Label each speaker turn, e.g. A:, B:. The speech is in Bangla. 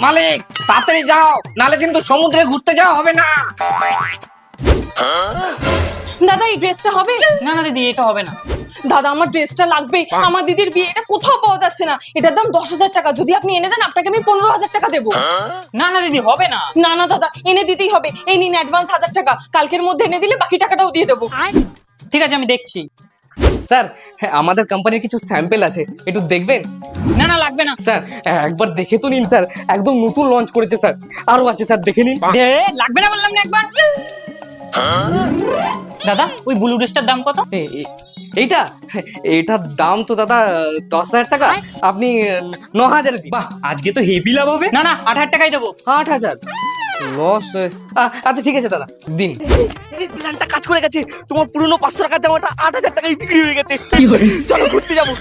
A: মালিক তাড়াতাড়ি যাও, নালে কিন্তু সমুদ্রে ঘুরতে যাওয়া হবে না।
B: দাদা এই ড্রেসটা হবে?
C: না না দিদি, এটা হবে না।
B: দাদা আমার ড্রেসটা লাগবে, আমার দিদির বিয়ে, এটা কোথাও পাওয়া যাচ্ছে না। এটার দাম 10,000 টাকা, যদি আপনি এনে দেন আপনাকে আমি 15,000 টাকা দেবো।
C: না না দিদি, হবে না।
B: না না দাদা, এনে দিতেই হবে। এই নিন অ্যাডভান্স 1000 টাকা, কালকের মধ্যে এনে দিলে বাকি টাকাটাও দিয়ে দেবো।
C: ঠিক আছে, আমি দেখছি।
A: স্যার আমাদের কোম্পানির কিছু স্যাম্পল আছে, একটু দেখবেন?
C: না না, লাগবে না।
A: স্যার একবার দেখে তো নিন স্যার, একদম নতুন লঞ্চ করেছে স্যার, আরো আছে স্যার, দেখে নিন।
C: লাগবে না বললাম না একবার। দাদা ওই ব্লু ড্রেসটার দাম কত?
A: এইটা এইটার দাম তো দাদা 10,000 টাকা, আপনি 9,000 দিন।
C: বাহ, আজকে তো হেভি লাভ হবে। না না, 8,000 টাকাই দেবো।
A: 8,000 লস? আচ্ছা ঠিক আছে দাদা, দিন। এই প্ল্যানটা কাজ করে গেছে, তোমার পুরনো 500 টাকার জামাটা 8,000 টাকায় বিক্রি হয়ে গেছে। চলো ঘুরতে যাবো।